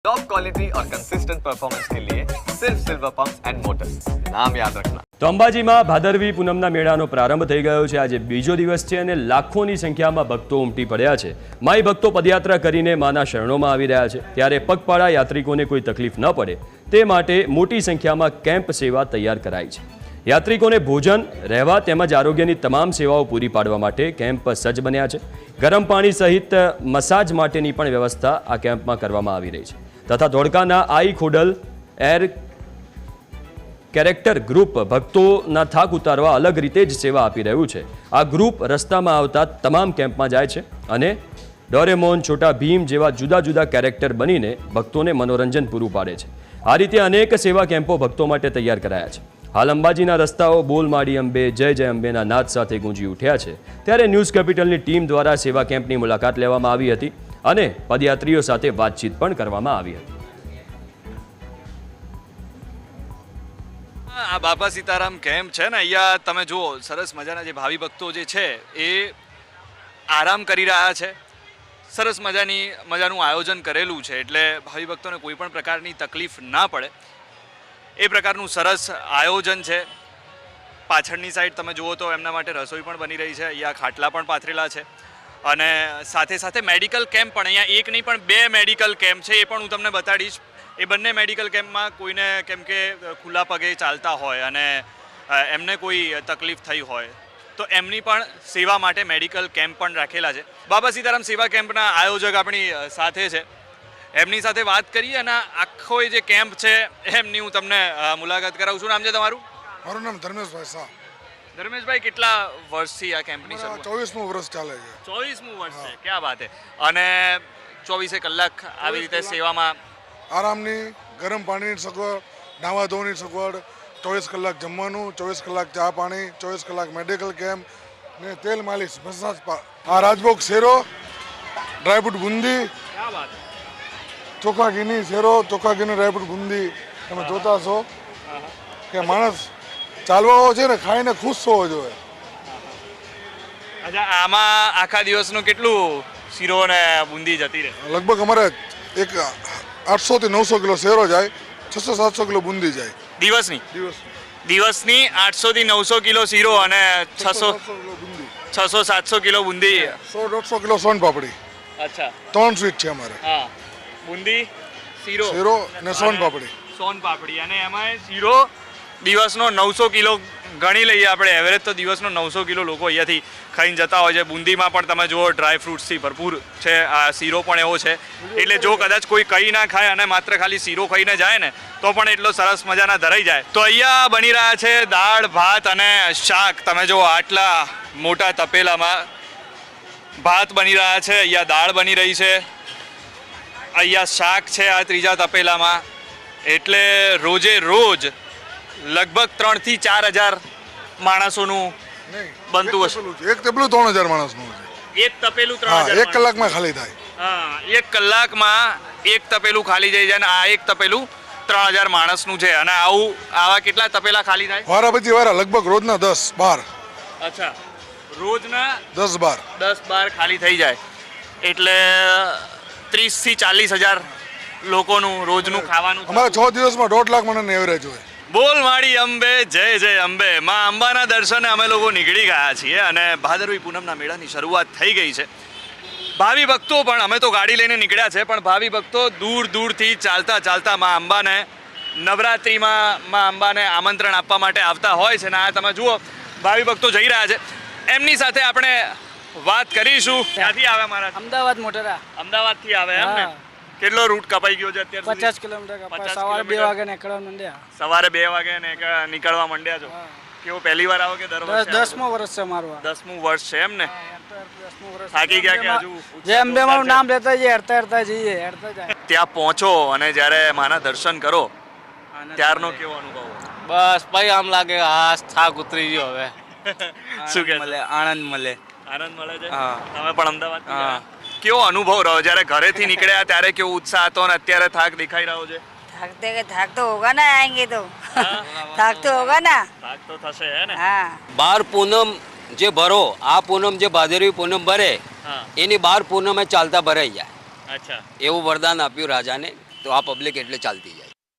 Top quality और consistent performance के लिए सिर्फ सिल्वर पंप्स एंड मोटर्स, नाम याद रखना। તો અંબાજીમાં ભાદરવી પૂનમના મેળાનો પ્રારંભ થઈ ગયો છે। આજે બીજો દિવસ છે અને લાખોની સંખ્યામાં ભક્તો ઉમટી પડ્યા છે। માઈ ભક્તો પદયાત્રા કરીને માના શરણોમાં આવી રહ્યા છે, ત્યારે પગપાળા યાત્રિકોને કોઈ તકલીફ ન પડે તે માટે મોટી સંખ્યામાં કેમ્પ સેવા તૈયાર કરાઈ છે। યાત્રિકોને ભોજન, રહેવા તેમજ આરોગ્યની તમામ સેવાઓ પૂરી પાડવા માટે કેમ્પ સજ્જ બન્યા છે। ગરમ પાણી સહિત મસાજ માટેની પણ વ્યવસ્થા આ કેમ્પમાં કરવામાં આવી રહી છે, તથા ધોળકાના આઈ ખોડલ એર કેરેક્ટર ગ્રુપ ભક્તોના થાક ઉતારવા અલગ રીતે જ સેવા આપી રહ્યું છે। આ ગ્રુપ રસ્તામાં આવતા તમામ કેમ્પમાં જાય છે અને ડોરેમોન, છોટા ભીમ જેવા જુદા જુદા કેરેક્ટર બનીને ભક્તોને મનોરંજન પૂરું પાડે છે। આ રીતે અનેક સેવા કેમ્પો ભક્તો માટે તૈયાર કરાયા છે। હાલ અંબાજીના રસ્તાઓ બોલ માડી અંબે, જય જય અંબેના નાદ સાથે ગુંજી ઉઠ્યા છે, ત્યારે ન્યૂઝ કેપિટલની ટીમ દ્વારા સેવા કેમ્પની મુલાકાત લેવામાં આવી હતી અને પદયાત્રીઓ સાથે વાતચીત પણ કરવામાં આવી હતી। આ બાપા સીતારામ કેમ્પ છે ને, અહીંયા તમે જુઓ સરસ મજાના જે ભાવિ ભક્તો જે છે એ આરામ કરી રહ્યા છે। સરસ મજાનું આયોજન કરેલું છે, એટલે ભાવિ ભક્તોને કોઈ પણ પ્રકારની તકલીફ ના પડે એ પ્રકારનું સરસ આયોજન છે। પાછળની સાઈડ તમે જુઓ તો એમના માટે રસોઈ પણ બની રહી છે, અહીંયા ખાટલા પણ પાથરેલા છે અને સાથે સાથે મેડિકલ કેમ્પ પણ, અહીંયા એક નહીં પણ 2 મેડિકલ કેમ્પ છે, એ પણ હું તમને બતાડીશ। એ બંને મેડિકલ કેમ્પમાં કોઈને કેમ કે ખુલ્લા પગે ચાલતા હોય અને એમને કોઈ તકલીફ થઈ હોય તો એમની પણ સેવા માટે મેડિકલ કેમ્પ પણ રાખેલા છે। બાબા સીતારામ સેવા કેમ્પના આયોજક આપણી સાથે છે, એમની સાથે વાત કરીએ અને આખો એ જે કેમ્પ છે એમની હું તમને મુલાકાત કરાવું છું। નામ છે તમારું? મારું નામ ધર્મેશભાઈ શાહ। ધર્મેશભાઈ, કેટલા વર્ષથી આ કેમ્પની શરૂઆત? 24મું વર્ષ ચાલે છે। 24મું વર્ષ છે, ક્યાં વાત છે। અને 24 કલાક આવી રીતે સેવામાં આરામની, ગરમ પાણીની સગવડ, નાવા ધોવાની સગવડ, 24 કલાક જમવાનું, 24 કલાક ચા પાણી, 24 કલાક મેડિકલ કેમ્પ ને તેલ માલિશ, મસાજ આ રાજભોગ શેરો, ડ્રાયફ્રૂટ બુંદી, ક્યાં વાત છે। ચોખા ઘીની શેરો, ચોખા ઘીની ડ્રાયફ્રૂટ બુંદી તમે જોતા છો કે માણસ ચાલવાઓ છે ને ખાઈને ખુશ થવો જોઈએ। અચ્છા, આમાં આખા દિવસનું કેટલું શીરો ને બુંદી જતી રહે? લગભગ અમારે એક 800 થી 900 કિલો શેરો જાય, 600-700 કિલો બુંદી જાય દિવસની? દિવસ દિવસની 800 થી 900 કિલો શીરો અને 600-700 કિલો બુંદી। 100-150 કિલો સોન પાપડી। અચ્છા, 3 સ્વીટ છે અમારે, હા, બુંદી, શીરો ને સોન પાપડી। સોન પાપડી અને એમાં શીરો દિવસનો 900 કિલો ગણી લઈએ આપણે, એવરેજ તો દિવસનો 900 કિલો લોકો અહીંયાથી ખાઈને જતા હોય છે। બુંદીમાં પણ તમે જુઓ ડ્રાય ફ્રૂટ્સથી ભરપૂર છે, આ શીરો પણ એવો છે, એટલે જો કદાચ કોઈ કંઈ ના ખાય અને માત્ર ખાલી શીરો ખાઈને જાય ને તો પણ એટલો સરસ મજાના ધરાઈ જાય। તો અહીંયા બની રહ્યા છે દાળ, ભાત અને શાક। તમે જુઓ આટલા મોટા તપેલામાં ભાત બની રહ્યા છે, અહીંયા દાળ બની રહી છે, અહીંયા શાક છે આ ત્રીજા તપેલામાં। એટલે રોજે રોજ લગભગ 3 થી 4 હજાર માણસોનું બનતું હશે। એક તપેલું 3000 માણસનું છે। એક તપેલું 3000? હા, 1 કલાકમાં ખાલી થાય। હા, 1 કલાકમાં એક તપેલું ખાલી થઈ જાય અને આ એક તપેલું 3000 માણસનું છે। અને આવા કેટલા તપેલા ખાલી થાય? વારા પછી વારા લગભગ રોજના 10-12। અચ્છા, રોજના 10-12 ખાલી થઈ જાય, એટલે 30 થી 40 હજાર લોકોનું રોજનું ખાવાનું અમારે 6 દિવસમાં 1.5 લાખ માણસની એવરેજ હોય। બોલ માડી અંબે, જય જય અંબે। માં અંબાના દર્શને અમે લોકો નીકળી ગયા છીએ અને ભાદરવી પૂનમના મેળાની શરૂઆત થઈ ગઈ છે। ભાવિ ભક્તો પણ, અમે તો ગાડી લઈને નીકળ્યા છે, પણ ભાવિ ભક્તો દૂર દૂરથી ચાલતા માં અંબાને નવરાત્રિમાં માં અંબાને આમંત્રણ આપવા માટે આવતા હોય છે। અને આ તમે જુઓ ભાવિ ભક્તો જઈ રહ્યા છે, એમની સાથે આપણે વાત કરીશું। ક્યાંથી આવે મારા? અમદાવાદ મોટેરા। અમદાવાદથી આવે એમ ને? કેટલો રૂટ કપાઈ ગયો છે અત્યારે? 50 કિલોમીટર કપાય। સવારે 2 વાગે નીકળવા માંડ્યા। સવારે 2 વાગે નીકળવા માંડ્યા છો? કેવો પહેલી વાર આવો કે દર વર્ષે? 10મું વર્ષ છે મારું। 10મું વર્ષ છે એમ ને? 10મું વર્ષ। થાકી ગયા કે હજુ? જે અંબે મારું નામ લેતા જઈએ, હેરતા જઈએ, હેરતા જાય। ત્યાં પહોંચો અને જ્યારે માના દર્શન કરો ત્યારનો કેવો અનુભવ? બસ ભાઈ આમ લાગે હા થાક ઉતરી ગયો હવે। શું કે આનંદ મળે છે? હા। તમે પણ અમદાવાદ? હા। કેવો અનુભવ રહ્યો જ્યારે ઘરેથી નીકળ્યા ત્યારે? કેવો ઉત્સાહ હતો અને અત્યારે થાક દેખાઈ રહ્યો છે? થાક તો હોગા ના આएंगे तो થાક તો હોગા ના, થાક તો થશે હે ને? હા। 12 પૂનમ જે ભરો, આ પૂનમ જે ભાદરવી પૂનમ ભરે હા, એની 12 પૂનમે ચાલતા ભરાઈ જાય, અચ્છા, એવું વરદાન આપ્યું રાજાને। તો આ પબ્લિક એટલે ચાલતી જાય.